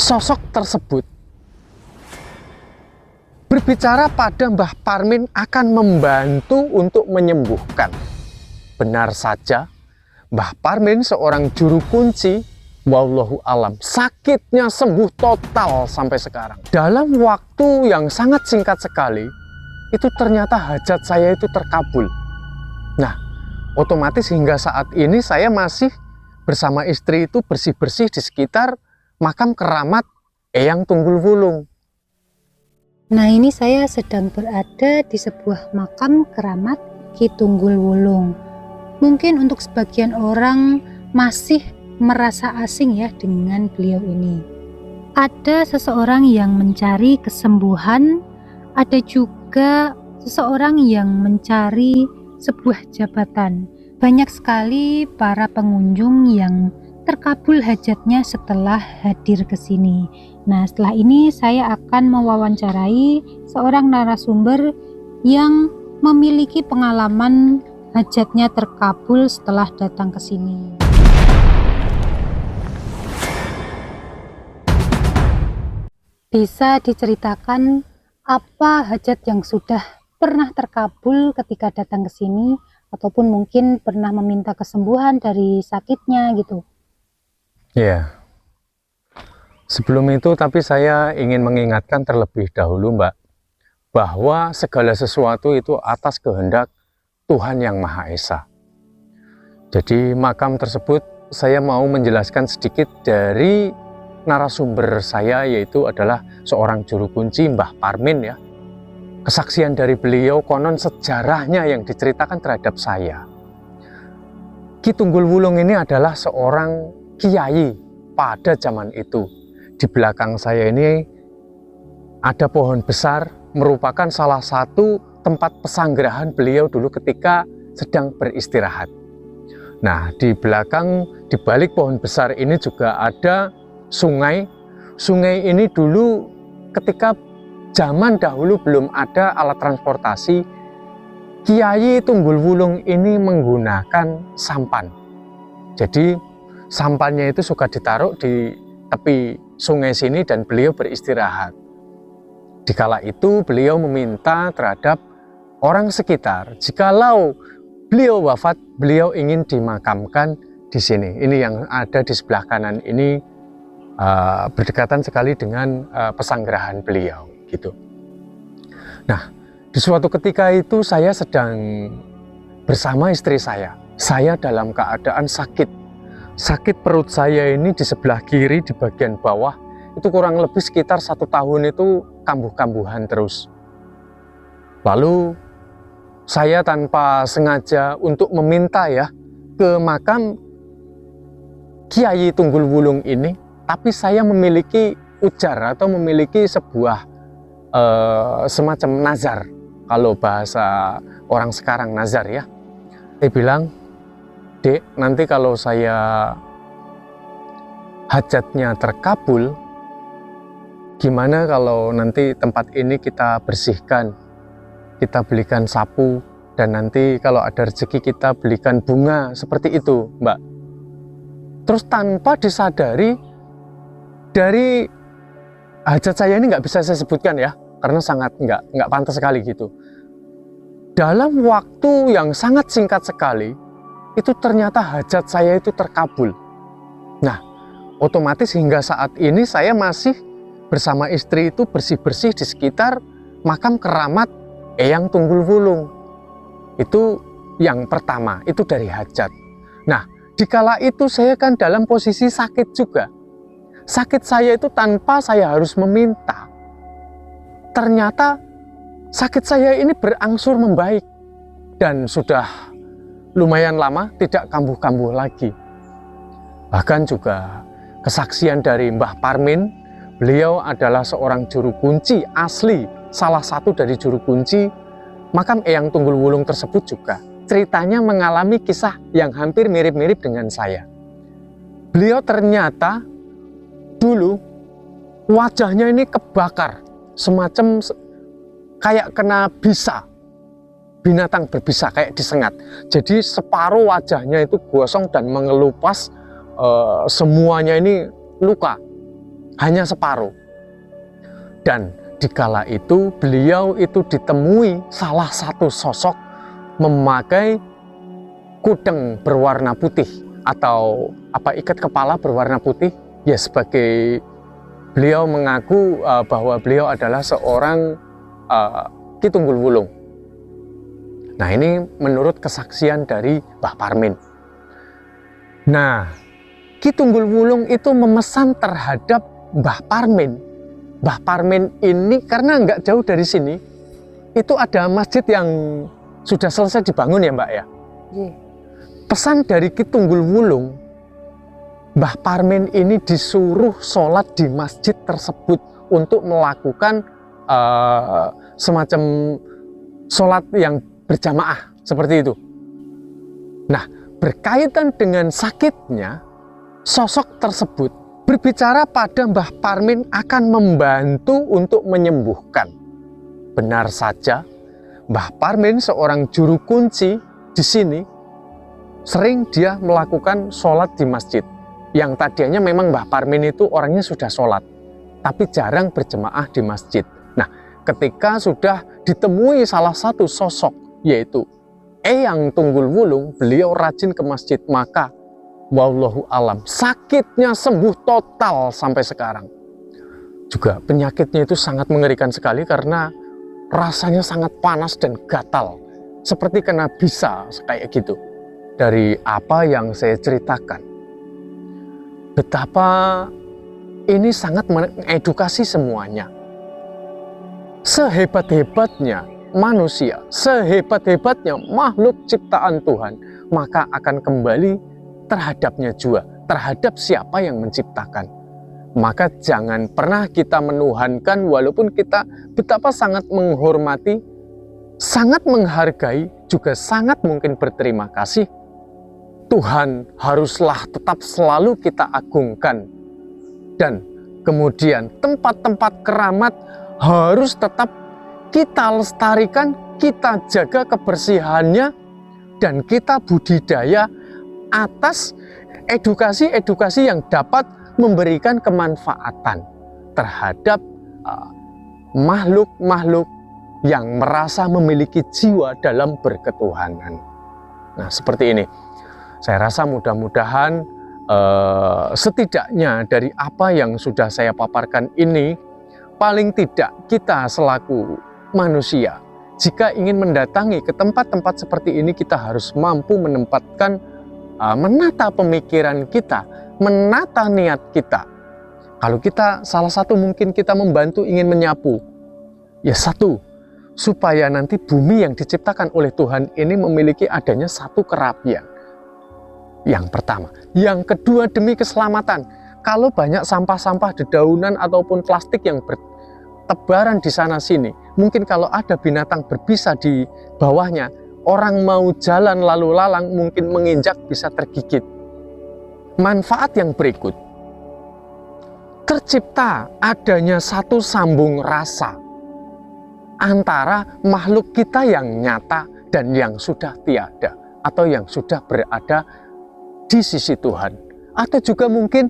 sosok tersebut berbicara pada Mbah Parmin akan membantu untuk menyembuhkan. Benar saja, Mbah Parmin seorang juru kunci, wallahu alam, sakitnya sembuh total sampai sekarang. Dalam waktu yang sangat singkat sekali, itu ternyata hajat saya itu terkabul. Nah, otomatis hingga saat ini saya masih bersama istri itu bersih-bersih di sekitar makam keramat Eyang Tunggul Wulung. Nah, ini saya sedang berada di sebuah makam keramat Ki Tunggul Wulung. Mungkin untuk sebagian orang masih merasa asing ya dengan beliau ini. Ada seseorang yang mencari kesembuhan, ada juga seseorang yang mencari sebuah jabatan. Banyak sekali para pengunjung yang terkabul hajatnya setelah hadir ke sini. Nah, setelah ini saya akan mewawancarai seorang narasumber yang memiliki pengalaman hajatnya terkabul setelah datang ke sini. Bisa diceritakan apa hajat yang sudah pernah terkabul ketika datang ke sini, ataupun mungkin pernah meminta kesembuhan dari sakitnya gitu? Ya, sebelum itu tapi saya ingin mengingatkan terlebih dahulu Mbak, bahwa segala sesuatu itu atas kehendak Tuhan Yang Maha Esa. Jadi makam tersebut saya mau menjelaskan sedikit dari narasumber saya, yaitu adalah seorang juru kunci Mbah Parmin ya. Kesaksian dari beliau, konon sejarahnya yang diceritakan terhadap saya. Ki Tunggul Wulung ini adalah seorang kiai pada zaman itu. Di belakang saya ini ada pohon besar, merupakan salah satu tempat pesanggerahan beliau dulu ketika sedang beristirahat. Nah, di belakang, di balik pohon besar ini juga ada sungai. Sungai ini dulu ketika zaman dahulu belum ada alat transportasi, Kiai Tunggul Wulung ini menggunakan sampan. Jadi sampannya itu suka ditaruh di tepi sungai sini dan beliau beristirahat. Dikala itu beliau meminta terhadap orang sekitar, jikalau beliau wafat, beliau ingin dimakamkan di sini. Ini yang ada di sebelah kanan ini berdekatan sekali dengan pesanggerahan beliau gitu. Nah, di suatu ketika itu saya sedang bersama istri saya. Saya dalam keadaan sakit. Sakit perut saya ini di sebelah kiri di bagian bawah itu kurang lebih sekitar 1 tahun itu kambuh-kambuhan terus. Lalu saya tanpa sengaja untuk meminta ya ke makam Kiai Tunggul Wulung ini, tapi saya memiliki ujar atau memiliki sebuah semacam nazar, kalau bahasa orang sekarang nazar ya. Saya bilang, Dek, nanti kalau saya hajatnya terkabul, gimana kalau nanti tempat ini kita bersihkan, kita belikan sapu, dan nanti kalau ada rezeki kita belikan bunga, seperti itu, Mbak. Terus tanpa disadari, dari hajat saya ini nggak bisa saya sebutkan ya, karena sangat nggak pantas sekali gitu. Dalam waktu yang sangat singkat sekali, itu ternyata hajat saya itu terkabul. Nah, otomatis hingga saat ini saya masih bersama istri itu bersih-bersih di sekitar makam keramat Eyang Tunggul Wulung. Itu yang pertama, itu dari hajat. Nah, dikala itu saya kan dalam posisi sakit juga. Sakit saya itu tanpa saya harus meminta. Ternyata sakit saya ini berangsur membaik dan sudah lumayan lama tidak kambuh-kambuh lagi. Bahkan juga kesaksian dari Mbah Parmin, beliau adalah seorang juru kunci asli, salah satu dari juru kunci makam Eyang Tunggul Wulung tersebut juga. Ceritanya mengalami kisah yang hampir mirip-mirip dengan saya. Beliau ternyata dulu wajahnya ini kebakar, semacam kayak kena bisa. Binatang berbisa, kayak disengat. Jadi separuh wajahnya itu gosong dan mengelupas, semuanya ini luka. hanya separuh. Dan dikala itu beliau itu ditemui salah satu sosok memakai kudeng berwarna putih atau ikat kepala berwarna putih, ya sebagai beliau mengaku bahwa beliau adalah seorang Ki Tunggul Wulung. Nah, ini menurut kesaksian dari Mbah Parmin. Nah, Ki Tunggul Wulung itu memesan terhadap Mbah Parmin. Mbah Parmin ini karena nggak jauh dari sini, itu ada masjid yang sudah selesai dibangun ya Mbak ya. Pesan dari Ki Tunggul Wulung, Mbah Parmin ini disuruh sholat di masjid tersebut untuk melakukan semacam sholat yang berjamaah seperti itu. Nah, berkaitan dengan sakitnya, sosok tersebut berbicara pada Mbah Parmin akan membantu untuk menyembuhkan. Benar saja, Mbah Parmin seorang juru kunci di sini, sering dia melakukan sholat di masjid. Yang tadinya memang Mbah Parmin itu orangnya sudah sholat, tapi jarang berjemaah di masjid. Nah, ketika sudah ditemui salah satu sosok, yaitu Eyang Tunggul Wulung, beliau rajin ke masjid, maka wallahu alam, sakitnya sembuh total sampai sekarang. Juga penyakitnya itu sangat mengerikan sekali karena rasanya sangat panas dan gatal, seperti kena bisa kayak gitu. Dari apa yang saya ceritakan, betapa ini sangat mengedukasi semuanya. Sehebat-hebatnya manusia, sehebat-hebatnya makhluk ciptaan Tuhan, maka akan kembali terhadapnya juga, terhadap siapa yang menciptakan. Maka jangan pernah kita menuhankan, walaupun kita betapa sangat menghormati, sangat menghargai, juga sangat mungkin berterima kasih, Tuhan haruslah tetap selalu kita agungkan. Dan kemudian tempat-tempat keramat harus tetap kita lestarikan, kita jaga kebersihannya, dan kita budidaya atas edukasi-edukasi yang dapat memberikan kemanfaatan terhadap makhluk-makhluk yang merasa memiliki jiwa dalam berketuhanan. Nah, seperti ini. Saya rasa mudah-mudahan setidaknya dari apa yang sudah saya paparkan ini, paling tidak kita selaku manusia, jika ingin mendatangi ke tempat-tempat seperti ini, kita harus mampu menempatkan, menata pemikiran kita, menata niat kita. Kalau kita, salah satu mungkin kita membantu ingin menyapu, ya satu, supaya nanti bumi yang diciptakan oleh Tuhan ini memiliki adanya satu kerapian. Yang pertama. Yang kedua, demi keselamatan. Kalau banyak sampah-sampah dedaunan ataupun plastik yang bertebaran di sana-sini, mungkin kalau ada binatang berbisa di bawahnya, orang mau jalan lalu lalang mungkin menginjak bisa tergigit. Manfaat yang berikut, tercipta adanya satu sambung rasa antara makhluk kita yang nyata dan yang sudah tiada, atau yang sudah berada di sisi Tuhan, atau juga mungkin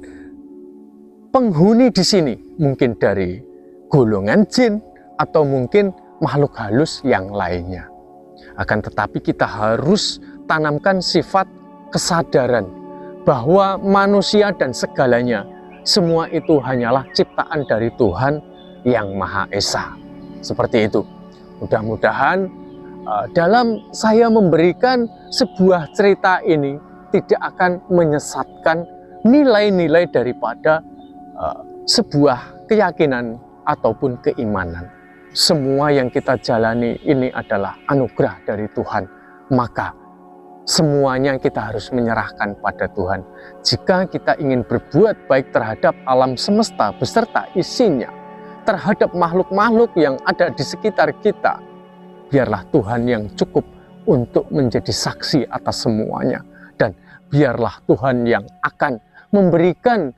penghuni di sini, mungkin dari golongan jin atau mungkin makhluk halus yang lainnya. Akan tetapi kita harus tanamkan sifat kesadaran bahwa manusia dan segalanya, semua itu hanyalah ciptaan dari Tuhan yang Maha Esa. Seperti itu. Mudah-mudahan dalam saya memberikan sebuah cerita ini tidak akan menyesatkan nilai-nilai daripada sebuah keyakinan ataupun keimanan. Semua yang kita jalani ini adalah anugerah dari Tuhan, maka semuanya kita harus menyerahkan pada Tuhan. Jika kita ingin berbuat baik terhadap alam semesta beserta isinya, terhadap makhluk-makhluk yang ada di sekitar kita, biarlah Tuhan yang cukup untuk menjadi saksi atas semuanya. Dan biarlah Tuhan yang akan memberikan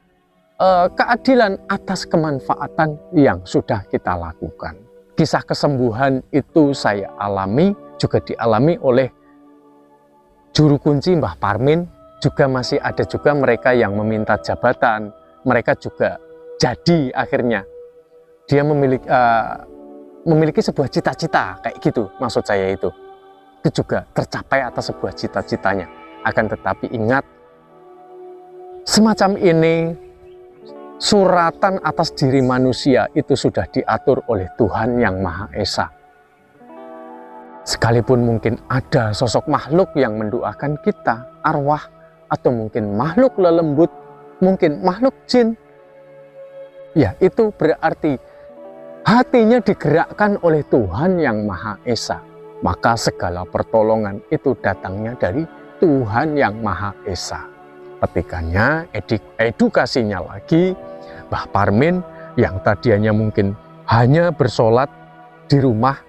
keadilan atas kemanfaatan yang sudah kita lakukan. Kisah kesembuhan itu saya alami, juga dialami oleh juru kunci Mbah Parmin. Juga masih ada juga mereka yang meminta jabatan, mereka juga jadi akhirnya dia memiliki sebuah cita-cita kayak gitu, maksud saya itu juga tercapai atas sebuah cita-citanya. Akan tetapi ingat, semacam ini suratan atas diri manusia itu sudah diatur oleh Tuhan yang Maha Esa. Sekalipun mungkin ada sosok makhluk yang mendoakan kita, arwah, atau mungkin makhluk lelembut, mungkin makhluk jin, ya itu berarti hatinya digerakkan oleh Tuhan yang Maha Esa. Maka segala pertolongan itu datangnya dari Tuhan yang Maha Esa. Petikannya, edukasinya lagi, Mbah Parmin yang tadinya mungkin hanya bersolat di rumah,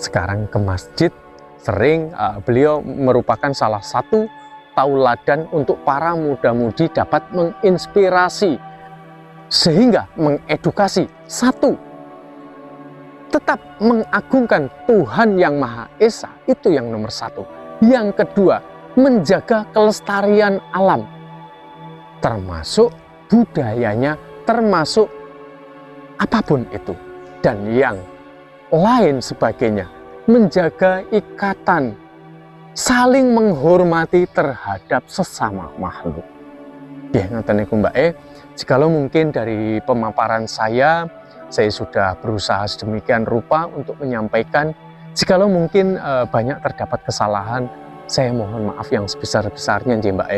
sekarang ke masjid sering. Beliau merupakan salah satu tauladan untuk para muda-mudi dapat menginspirasi sehingga mengedukasi. Satu, tetap mengagungkan Tuhan yang Maha Esa, itu yang nomor satu. Yang kedua, menjaga kelestarian alam, termasuk budayanya, termasuk apapun itu, dan yang lain sebagainya. Menjaga ikatan, saling menghormati terhadap sesama makhluk. Ya, ngoten niku Mbak. Jikalau mungkin dari pemaparan saya sudah berusaha sedemikian rupa untuk menyampaikan. Jikalau mungkin banyak terdapat kesalahan, saya mohon maaf yang sebesar-besarnya, Mbak.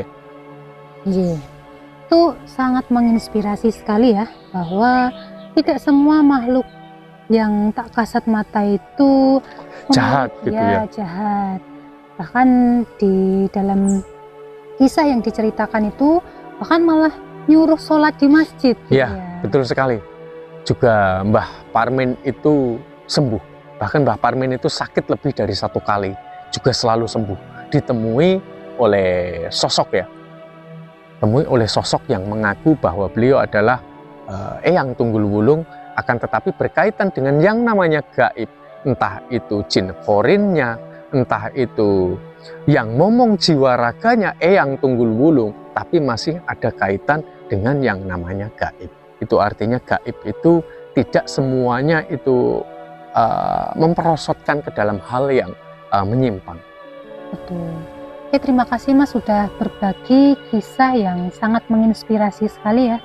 Iya, itu sangat menginspirasi sekali ya, bahwa tidak semua makhluk yang tak kasat mata itu jahat gitu ya. Jahat. Bahkan di dalam kisah yang diceritakan itu bahkan malah nyuruh sholat di masjid. Ya, betul sekali. Juga Mbah Parmin itu sembuh. Bahkan Mbah Parmin itu sakit lebih dari 1 kali, juga selalu sembuh. Ditemui oleh sosok ya, oleh sosok yang mengaku bahwa beliau adalah Eyang Tunggul Wulung, akan tetapi berkaitan dengan yang namanya gaib, entah itu jin korinnya, entah itu yang momong jiwa raganya Eyang Tunggul Wulung, tapi masih ada kaitan dengan yang namanya gaib. Itu artinya gaib itu tidak semuanya itu memperosotkan ke dalam hal yang menyimpang. Betul. Terima kasih Mas sudah berbagi kisah yang sangat menginspirasi sekali ya.